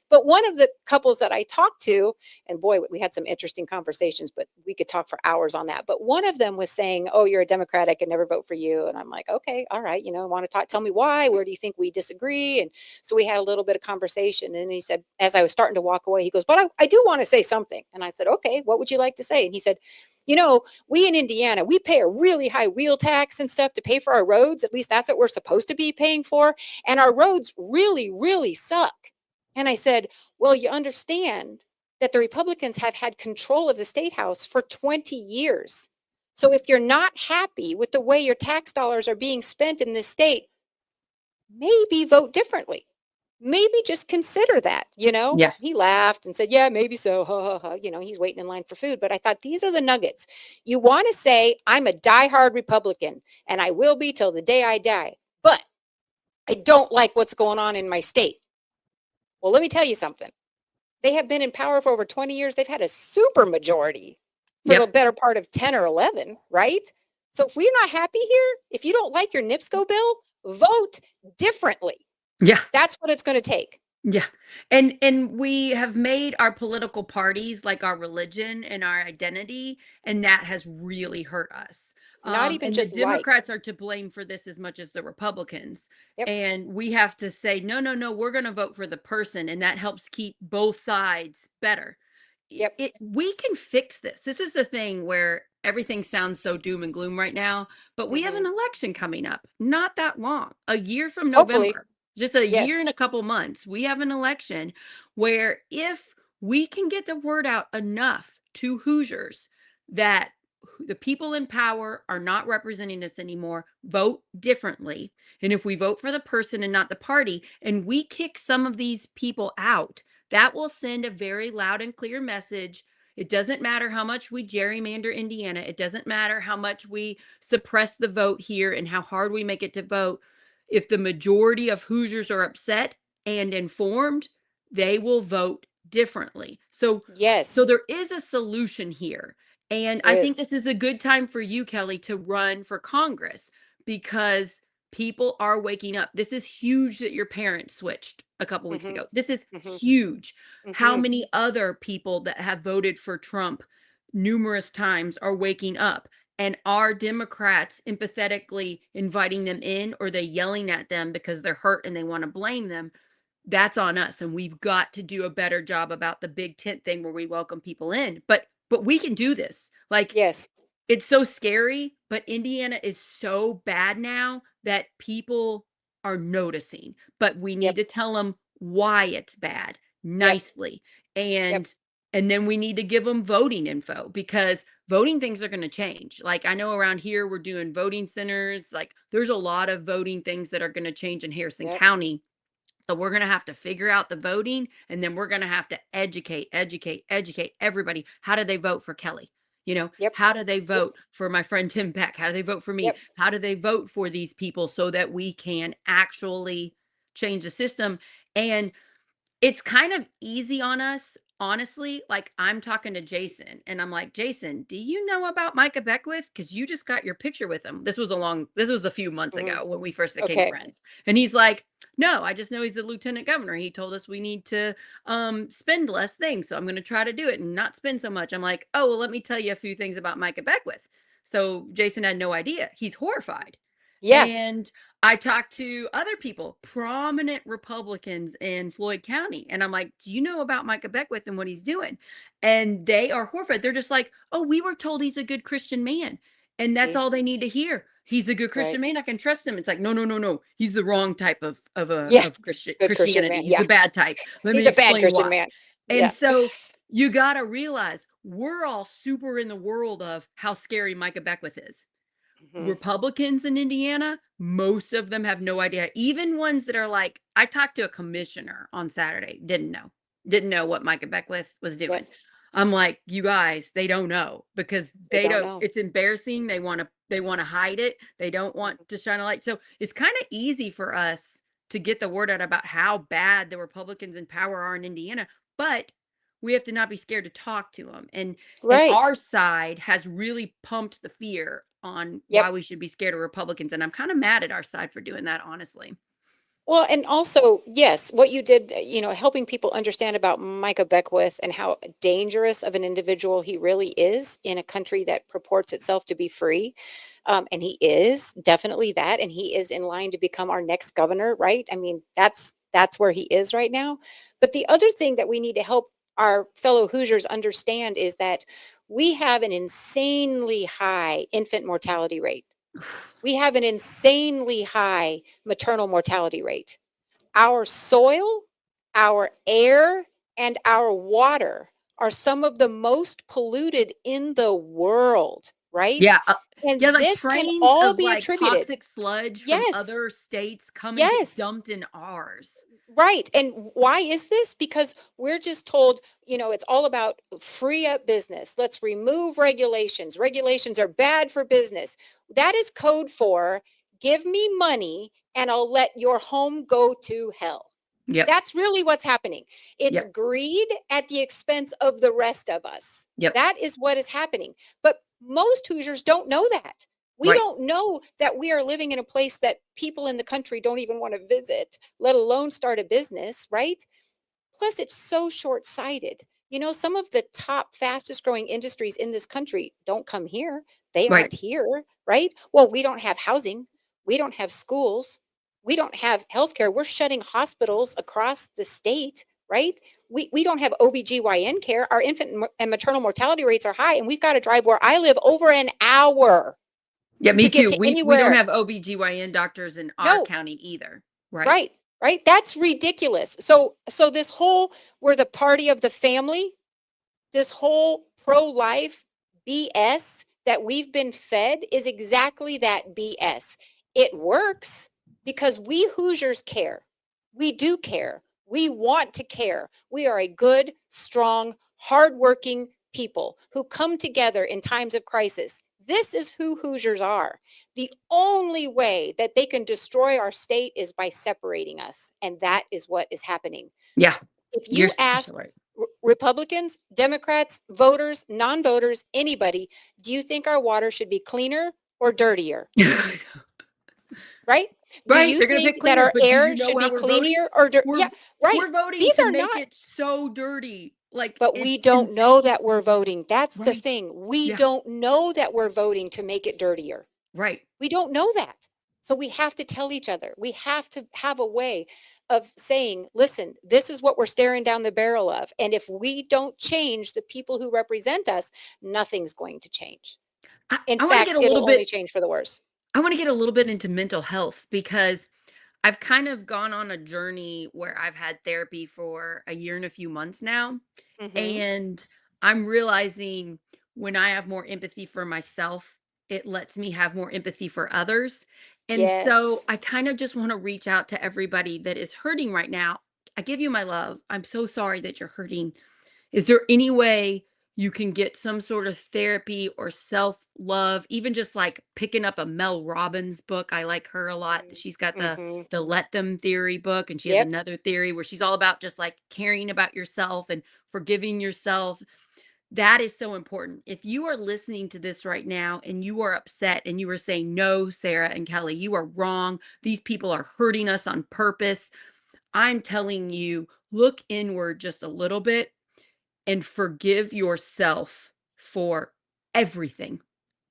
But one of the couples that I talked to, and boy, we had some interesting conversations, but we could talk for hours on that. But one of them was saying, oh, you're a Democrat. I could never vote for you. And I'm like, okay, all right. Want to talk? Tell me why. Where do you think we disagree? And so we had a little bit of conversation. And he said, as I was starting to walk away, he goes, but I do want to say something. And I said, okay, what would you like to say? And he said, we in Indiana, we pay a really high wheel tax and stuff to pay for our roads. At least that's what we're supposed to be paying for. And our roads really, really suck. And I said, well, you understand that the Republicans have had control of the state house for 20 years. So if you're not happy with the way your tax dollars are being spent in this state, maybe vote differently. Maybe just consider that, Yeah. He laughed and said, yeah, maybe so. Ha, ha, ha. He's waiting in line for food. But I thought these are the nuggets. You want to say, I'm a diehard Republican and I will be till the day I die, but I don't like what's going on in my state. Well, let me tell you something. They have been in power for over 20 years. They've had a super majority for the Yep. better part of 10 or 11, right? So if we're not happy here, if you don't like your NIPSCO bill, vote differently. Yeah. That's what it's going to take. Yeah. And we have made our political parties like our religion and our identity, and that has really hurt us. not even And the just like. Democrats are to blame for this as much as the Republicans. Yep, And we have to say, no, no, no, we're going to vote for the person. And that helps keep both sides better. yep, We can fix this. This is the thing where everything sounds so doom and gloom right now, but we have hmm an election coming up, not that long, a year from hopefully, November, just a year yes, and a couple months. We have an election where if we can get the word out enough to Hoosiers that the people in power are not representing us anymore, vote differently. And if we vote for the person and not the party, and we kick some of these people out, that will send a very loud and clear message. It doesn't matter how much we gerrymander Indiana. It doesn't matter how much we suppress the vote here and how hard we make it to vote. If the majority of Hoosiers are upset and informed, they will vote differently. So yes, there is a solution here. And there I think is. this is a good time for you, Kelly, to run for Congress because people are waking up. This is huge that your parents switched a couple weeks hmm ago. This is hmm huge. How hmm many other people that have voted for Trump numerous times are waking up? And are Democrats empathetically inviting them in, or they yelling at them because they're hurt and they want to blame them? That's on us. And we've got to do a better job about the big tent thing where we welcome people in. But we can do this. Like, Yes, it's so scary, but Indiana is so bad now that people are noticing, but we need yep, to tell them why it's bad yep, nicely. yep, And then we need to give them voting info because voting things are going to change. Like I know around here we're doing voting centers, like there's a lot of voting things that are going to change in Harrison yep, County. So we're going to have to figure out the voting and then we're going to have to educate everybody. How do they vote for Kelly? yep, How do they yep, vote for my friend Tim Peck? How do they vote for me? yep, How do they vote for these people so that we can actually change the system? And it's kind of easy on us, honestly. Like, I'm talking to Jason, and I'm like, "Jason, do you know about Micah Beckwith? Because you just got your picture with him." This was a few months hmm ago when we first became okay, friends. And he's like, "No, I just know he's the lieutenant governor. He told us we need to spend less things, so I'm gonna try to do it and not spend so much." I'm like, "Oh, well, let me tell you a few things about Micah Beckwith." So Jason had no idea. He's horrified. yeah, And I talked to other people, prominent Republicans in Floyd County, and I'm like, "Do you know about Micah Beckwith and what he's doing?" And they are horrified. They're just like, "Oh, we were told he's a good Christian man." And that's see, all they need to hear. He's a good right, Christian man. I can trust him. It's like, no, no, no, no. He's the wrong type yeah, of good Christian Christianity. man, He's yeah, the bad type. Let he's me a bad explain Christian why. man, And yeah, so you got to realize we're all super in the world of how scary Micah Beckwith is. hmm Republicans in Indiana, most of them have no idea. Even ones that are like, I talked to a commissioner on Saturday, didn't know what Micah Beckwith was yep, doing. I'm like, you guys, they don't know because they they don't don't, know, it's embarrassing. They want to hide it. They don't want hmm to shine a light. So it's kind of easy for us to get the word out about how bad the Republicans in power are in Indiana, but we have to not be scared to talk to them. And right, our side has really pumped the fear on why yep. we should be scared of Republicans, and I'm kinda mad at our side for doing that, honestly. Well, and also, yes, what you did, helping people understand about Micah Beckwith and how dangerous of an individual he really is in a country that purports itself to be free. And he is definitely that, and he is in line to become our next governor, right? I mean, that's where he is right now. But the other thing that we need to help our fellow Hoosiers understand is that we have an insanely high infant mortality rate. We have an insanely high maternal mortality rate. Our soil, our air, and our water are some of the most polluted in the world, right? Yeah, yeah, And like this can trains all of, be like, attributed. toxic sludge from Yes, other states come and get yes. dumped in ours. Right. And why is this? Because we're just told, it's all about free up business. Let's remove regulations. Regulations are bad for business. That is code for give me money and I'll let your home go to hell. Yep, That's really what's happening. It's yep, greed at the expense of the rest of us. yep, That is what is happening. But most Hoosiers don't know that. We right. don't know that we are living in a place that people in the country don't even want to visit, let alone start a business, right? Plus, it's so short sighted. Some of the top fastest growing industries in this country don't come here. They Right. aren't here, right? Well, we don't have housing. We don't have schools. We don't have healthcare. We're shutting hospitals across the state, right? We don't have OBGYN care. Our and maternal mortality rates are high, and we've got to drive where I live over an hour Yeah, to me get too. to We don't anywhere. have OBGYN doctors in our No, county either. Right. right, right. That's ridiculous. So this whole we're the party of the family, this whole pro-life BS that we've been fed is exactly that BS. It works because we Hoosiers care. We do care. We want to care. We are a good, strong, hardworking people who come together in times of crisis. This is who Hoosiers are. The only way that they can destroy our state is by separating us. And that is what is happening. Yeah. If You're, you you're ask so right. Republicans, Democrats, voters, non-voters, anybody, do you think our water should be cleaner or dirtier? Right? Do Right. you They're gonna pick think that cleaner, our but do you air know should how be we're voting? cleaner or We're yeah, right. we're voting These to are make not, it so dirty. Like but we it's don't know insane. that we're voting. That's the Right. thing. We Yeah. don't know that we're voting to make it dirtier. Right. We don't know that. So we have to tell each other. We have to have a way of saying, listen, this is what we're staring down the barrel of. And if we don't change the people who represent us, nothing's going to change. I, In I want to get fact, a little it'll only bit change for the worse. I want to get a little bit into mental health because I've kind of gone on a journey where I've had therapy for a year and a few months now. Hmm. And I'm realizing when I have more empathy for myself, it lets me have more empathy for others. And so Yes. I kind of just want to reach out to everybody that is hurting right now. I give you my love. I'm so sorry that you're hurting. Is there any way you can get some sort of therapy or self-love, even just like picking up a Mel Robbins book? I like her a lot. She's got Mm-hmm. the Let Them theory book, and she has Yep. another theory where she's all about just like caring about yourself and forgiving yourself. That is so important. If you are listening to this right now and you are upset and you are saying, "No, Sarah and Kelly, you are wrong. These people are hurting us on purpose." I'm telling you, look inward just a little bit and forgive yourself for everything,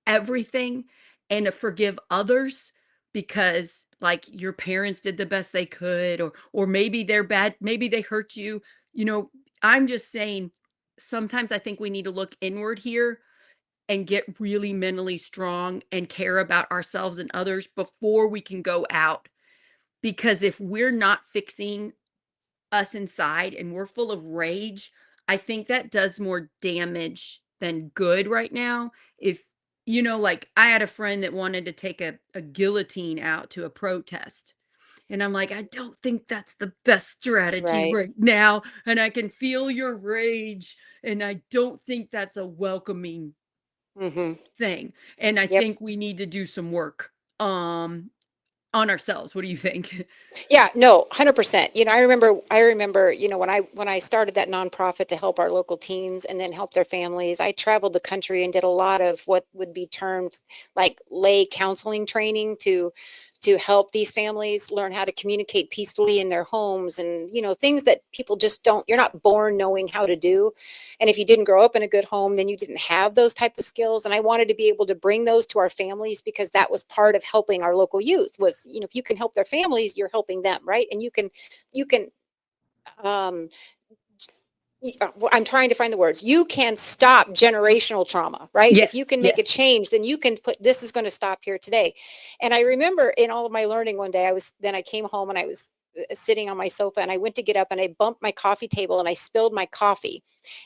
everything, and to forgive others because like your parents did the best they could, or maybe they're bad, maybe they hurt you. You know, I'm just saying sometimes I think we need to look inward here and get really mentally strong and care about ourselves and others before we can go out, because if we're not fixing us inside and we're full of rage, I think that does more damage than good right now. If like I had a friend that wanted to take a guillotine out to a protest. And I'm like, I don't think that's the best strategy Right. right now. And I can feel your rage. And I don't think that's a welcoming Mm-hmm. thing. And I Yep. think we need to do some work on ourselves. What do you think? Yeah, no, 100%. I remember, when I started that nonprofit to help our local teens and then help their families, I traveled the country and did a lot of what would be termed like lay counseling training to help these families learn how to communicate peacefully in their homes, and things that people just don't, you're not born knowing how to do. And if you didn't grow up in a good home, then you didn't have those type of skills. And I wanted to be able to bring those to our families because that was part of helping our local youth was, if you can help their families, you're helping them, right? And you can um I'm trying to find the words. You can stop generational trauma, right? If you Yes, can make a yes. change, then you can put, this is going to stop here today. And I remember in all of my learning one day, I came home and I was sitting on my sofa and I went to get up and I bumped my coffee table and I spilled my coffee.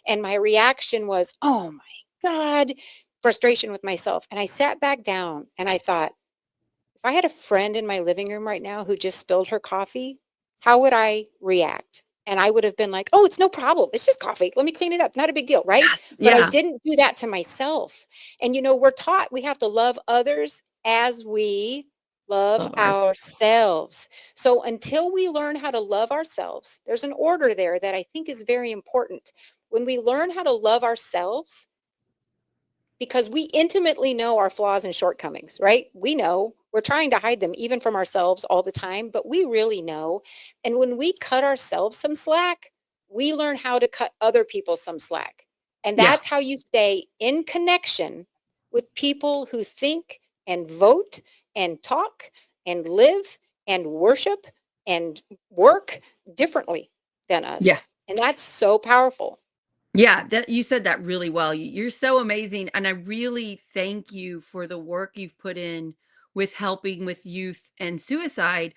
And my reaction was, oh my God, frustration with myself. And I sat back down and I thought, if I had a friend in my living room right now who just spilled her coffee, how would I react? And I would have been like, "Oh, it's no problem. It's just coffee. Let me clean it up. Not a big deal, right?" Yes. But I Yeah. didn't do that to myself. And we're taught we have to love others as we love Love ours. ourselves. So until we learn how to love ourselves, there's an order there that I think is very important. When we learn how to love ourselves, because we intimately know our flaws and shortcomings, right? We know we're trying to hide them even from ourselves all the time, but we really know. And when we cut ourselves some slack, we learn how to cut other people some slack. And Yeah. that's how you stay in connection with people who think and vote and talk and live and worship and work differently than Yeah. us. And that's so powerful. Yeah, that you said that really well. You're so amazing, and I really thank you for the work you've put in with helping with youth and suicide.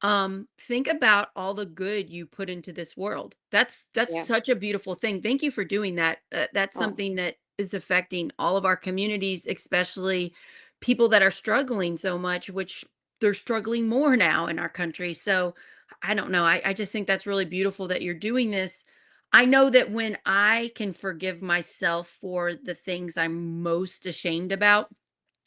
Think about all the good you put into this world. That's Yeah. such a beautiful thing. Thank you for doing that. That's Oh, something that is affecting all of our communities, especially people that are struggling so much, which they're struggling more now in our country. So I don't know. I just think that's really beautiful that you're doing this. I know that when I can forgive myself for the things I'm most ashamed about,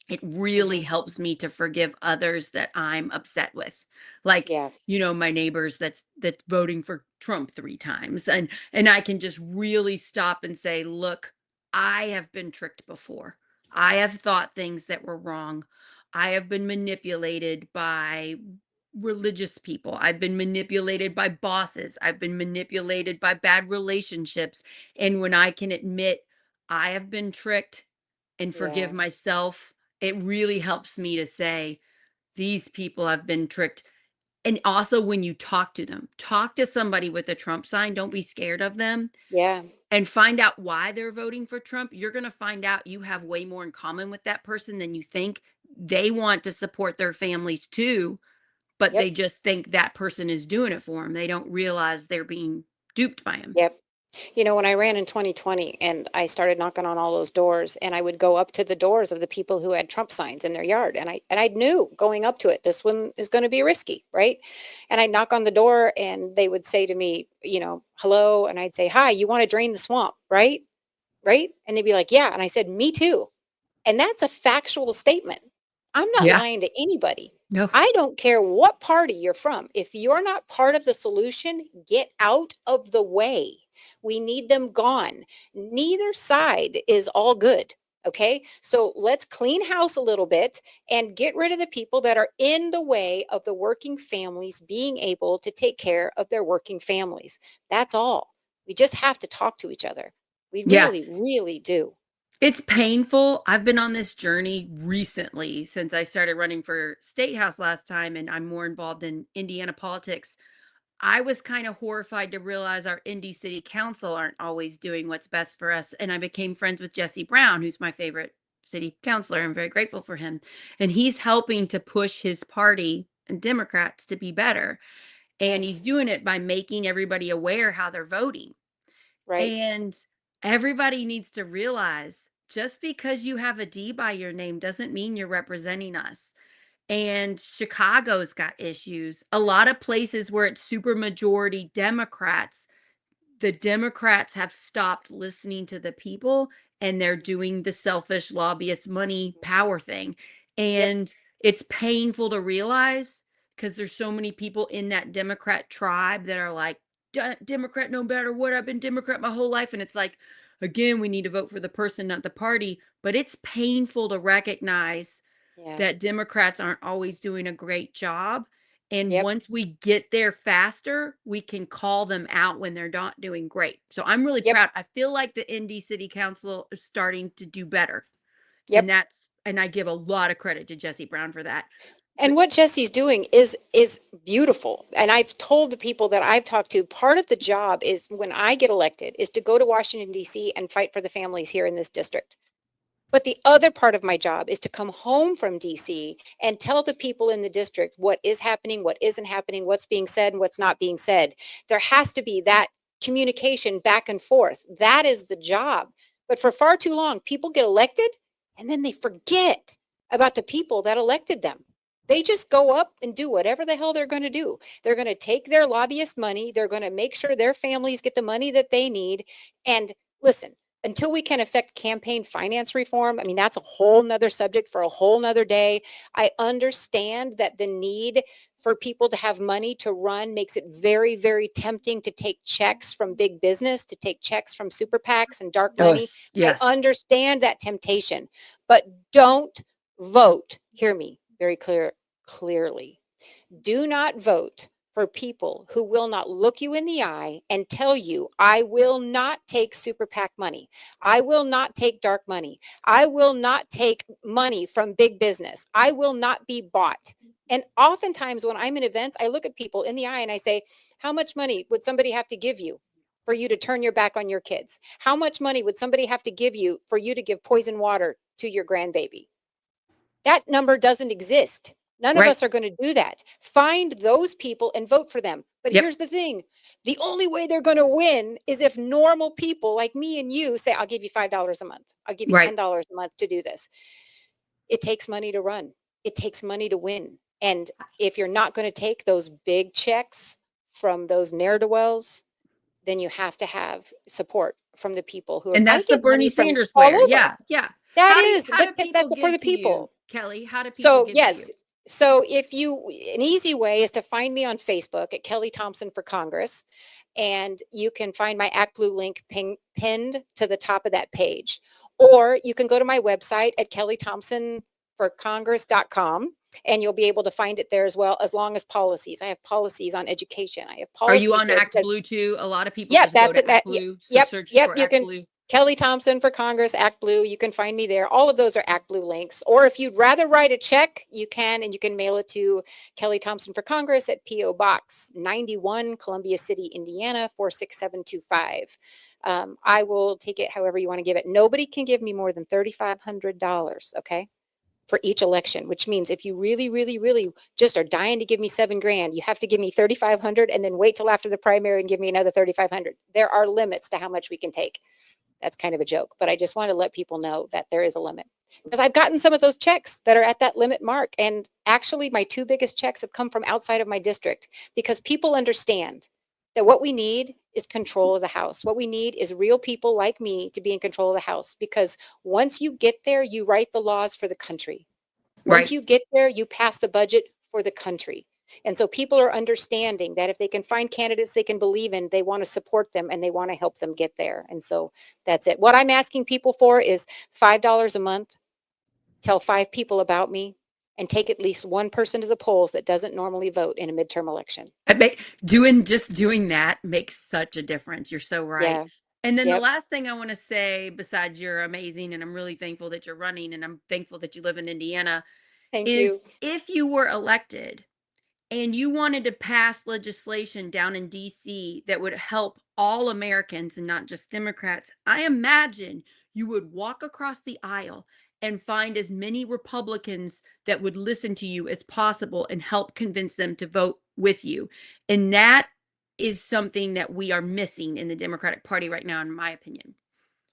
it really hmm, helps me to forgive others that I'm upset with. Like, yeah. my neighbors that's voting for Trump 3 times, and I can just really stop and say, "Look, I have been tricked before. I have thought things that were wrong. I have been manipulated by religious people. I've been manipulated by bosses. I've been manipulated by bad relationships." And when I can admit I have been tricked and forgive Yeah. myself, it really helps me to say, these people have been tricked. And also, when you talk to somebody with a Trump sign, don't be scared of them Yeah. and find out why they're voting for Trump. You're going to find out you have way more in common with that person than you think. They want to support their families too, but they Yep. just think that person is doing it for them. They don't realize they're being duped by him. Yep. When I ran in 2020 and I started knocking on all those doors, and I would go up to the doors of the people who had Trump signs in their yard, and I knew going up to it, this one is going to be risky, right? And I'd knock on the door and they would say to me, hello, and I'd say, "Hi, you want to drain the swamp, right?" Right? And they'd be like, "Yeah." And I said, "Me too." And that's a factual statement. I'm not Yeah. lying to anybody. No. I don't care what party you're from. If you're not part of the solution, get out of the way. We need them gone. Neither side is all good. Okay. So let's clean house a little bit and get rid of the people that are in the way of the working families being able to take care of their working families. That's all. We just have to talk to each other. We Yeah. really, really do. It's painful. I've been on this journey recently since I started running for state house last time, and I'm more involved in Indiana politics. I was kind of horrified to realize our Indy City Council aren't always doing what's best for us. And I became friends with Jesse Brown, who's my favorite city councilor. I'm very grateful for him. And he's helping to push his party and Democrats to be better. And he's Yes. doing it by making everybody aware how they're voting. Right. And everybody needs to realize just because you have a D by your name doesn't mean you're representing us. And Chicago's got issues. A lot of places where it's super majority Democrats, the Democrats have stopped listening to the people and they're doing the selfish lobbyist money power thing. Yep. And it's painful to realize because there's so many people in that Democrat tribe that are like, Democrat no matter what, I've been Democrat my whole life. And it's like, again, we need to vote for the person, not the party. But it's painful to recognize Yeah. that Democrats aren't always doing a great job. And Yep. once we get there faster, we can call them out when they're not doing great. So I'm really Yep. proud. I feel like the Indy City Council is starting to do better. Yep. And I give a lot of credit to Jesse Brown for that. And But what Jesse's doing is beautiful. And I've told the people that I've talked to, part of the job is when I get elected is to go to Washington D.C. and fight for the families here in this district. But the other part of my job is to come home from DC and tell the people in the district what is happening, what isn't happening, what's being said, and what's not being said. There has to be that communication back and forth. That is the job. But for far too long, people get elected and then they forget about the people that elected them. They just go up and do whatever the hell they're going to do. They're going to take their lobbyist money. They're going to make sure their families get the money that they need. And listen, until we can affect campaign finance reform, I mean, that's a whole nother subject for a whole nother day. I understand that the need for people to have money to run makes it very, very tempting to take checks from big business, to take checks from super PACs and dark oh, money. I yes. understand that temptation, but don't vote. Hear me very clearly. Do not vote for people who will not look you in the eye and tell you, I will not take super PAC money. I will not take dark money. I will not take money from big business. I will not be bought. And oftentimes when I'm in events, I look at people in the eye and I say, how much money would somebody have to give you for you to turn your back on your kids? How much money would somebody have to give you for you to give poison water to your grandbaby? That number doesn't exist. None of Right. us are going to do that. Find those people and vote for them. But Yep. here's the thing, the only way they're going to win is if normal people like me and you say, I'll give you $5 a month. I'll give you Right. $10 a month to do this. It takes money to run, it takes money to win. And if you're not going to take those big checks from those ne'er do wells, then you have to have support from the people who are, And I that's the get money Bernie from Sanders all player. over. Yeah. Yeah. That is, How but do people that's for give the to you, people. Kelly? How do people So give to yes, you? so if you, an easy way is to find me on Facebook at Kelly Thompson for Congress, and you can find my Act Blue link pinned to the top of that page, or you can go to my website at kellythompsonforcongress.com, and you'll be able to find it there as well, as long as policies. I have policies on education. I have Are you policies on there Act because Blue too? A lot of people yep, just go that's it. to Act Yep, Blue, so yep, search yep. for You Act can Blue. Kelly Thompson for Congress, Act Blue. You can find me there. All of those are Act Blue links. Or if you'd rather write a check, you can, and you can mail it to Kelly Thompson for Congress at P.O. Box 91, Columbia City, Indiana 46725. I will take it however you want to give it. Nobody can give me more than $3,500. Okay. For each election, which means if you really, really, really just are dying to give me 7 grand, you have to give me 3,500 and then wait till after the primary and give me another 3,500. There are limits to how much we can take. That's kind of a joke, but I just want to let people know that there is a limit, because I've gotten some of those checks that are at that limit mark. And actually, my two biggest checks have come from outside of my district, because people understand that what we need is control of the House. What we need is real people like me to be in control of the House, because once you get there, you write the laws for the country. Once Right. you get there, you pass the budget for the country. And so people are understanding that if they can find candidates they can believe in, they want to support them and they want to help them get there. And so that's it. What I'm asking people for is $5 a month, tell 5 people about me, and take at least one person to the polls that doesn't normally vote in a midterm election. I bet doing that makes such a difference. You're so right. Yeah. And then the Yep. last thing I want to say, besides you're amazing and I'm really thankful that you're running and I'm thankful that you live in Indiana, Thank is you. if you were elected and you wanted to pass legislation down in DC that would help all Americans and not just Democrats, I imagine you would walk across the aisle and find as many Republicans that would listen to you as possible and help convince them to vote with you. And that is something that we are missing in the Democratic Party right now, in my opinion.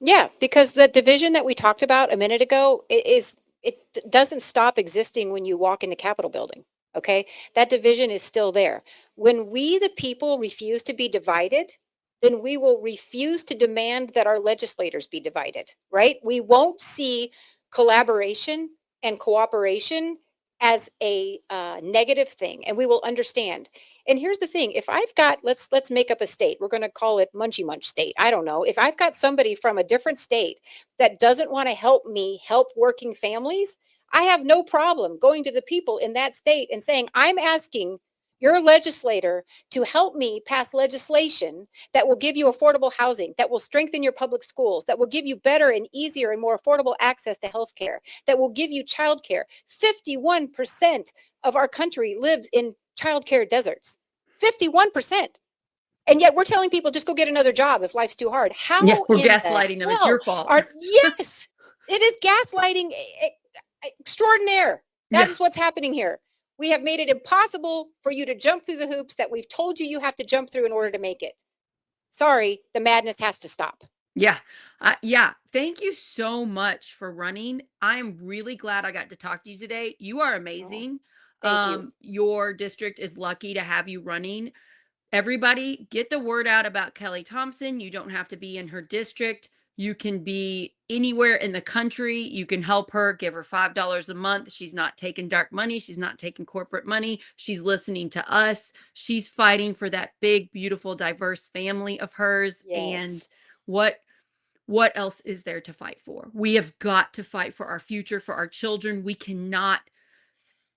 Yeah, because the division that we talked about a minute ago doesn't stop existing when you walk in the Capitol building. Okay, that division is still there. When we, the people, refuse to be divided, then we will refuse to demand that our legislators be divided. Right? We won't see collaboration and cooperation as a negative thing, and we will understand. And here's the thing, if I've got, let's make up a state, we're going to call it Munchy Munch state, I don't know, if I've got somebody from a different state that doesn't want to help me help working families, I have no problem going to the people in that state and saying, I'm asking your legislator to help me pass legislation that will give you affordable housing, that will strengthen your public schools, that will give you better and easier and more affordable access to health care, that will give you childcare. 51% of our country lives in childcare deserts. 51%. And yet we're telling people just go get another job if life's too hard. Yeah, How we're in the gaslighting them. It's hell your fault. are, yes, it is gaslighting extraordinaire. That Yeah. is what's happening here. We have made it impossible for you to jump through the hoops that we've told you you have to jump through in order to make it. Sorry, the madness has to stop. Yeah. Yeah. Thank you so much for running. I'm really glad I got to talk to you today. You are Oh, amazing. thank you. Your district is lucky to have you running. Everybody, get the word out about Kelly Thompson. You don't have to be in her district. You can be anywhere in the country. You can help her, give her $5 a month. She's not taking dark money. She's not taking corporate money. She's listening to us. She's fighting for that big, beautiful, diverse family of hers. And Yes. what what else is there to fight for? We have got to fight for our future, for our children. We cannot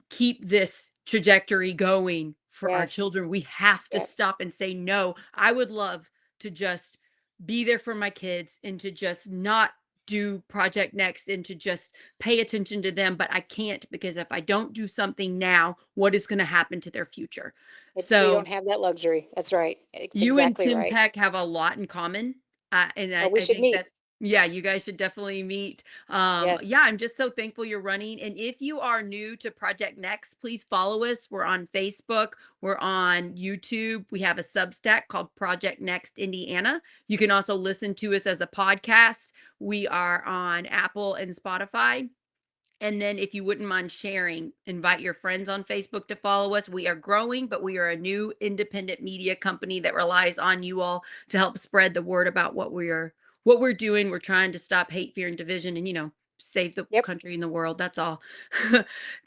keep this trajectory going for our Yes. children. We have to Yep. stop and say no. I would love to just be there for my kids and to just not do Project Next and to just pay attention to them, but I can't because if I don't do something now, what is going to happen to their future? We don't So have that luxury. That's right. It's you and exactly Tim right. Peck have a lot in common, and Oh, we I should think meet. that yeah, you guys should definitely meet. Yes. Yeah, I'm just so thankful you're running. And if you are new to Project Next, please follow us. We're on Facebook, we're on YouTube. We have a Substack called Project Next Indiana. You can also listen to us as a podcast. We are on Apple and Spotify. And then if you wouldn't mind sharing, invite your friends on Facebook to follow us. We are growing, but we are a new independent media company that relies on you all to help spread the word about what we're doing. We're trying to stop hate, fear, and division and save the Yep. country and the world. That's all.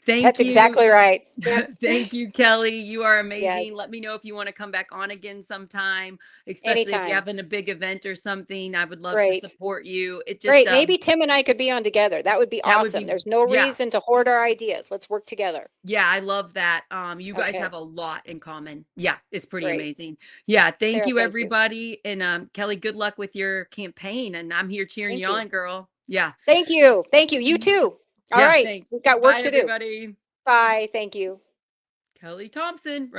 Thank That's you. exactly right. Yep. Thank you, Kelly. You are Yes. amazing. Let me know if you want to come back on again sometime, especially if you're Anytime. having a big event or something. I would love to Great. support you. It just Great. Maybe Tim and I could be on together. That would be that would awesome. be There's no yeah. reason to hoard our ideas. Let's work together. Yeah, I love that. You guys Okay. have a lot in common. Yeah, it's pretty Great. amazing. Yeah, thank Sarah, you thank you. everybody. And Kelly, good luck with your campaign. And I'm here cheering Thank you you. on, girl. Yeah. Thank you. Thank you. You too. All Yeah, right. thanks. We've got work Bye to do. everybody. Bye. Thank you. Kelly Thompson.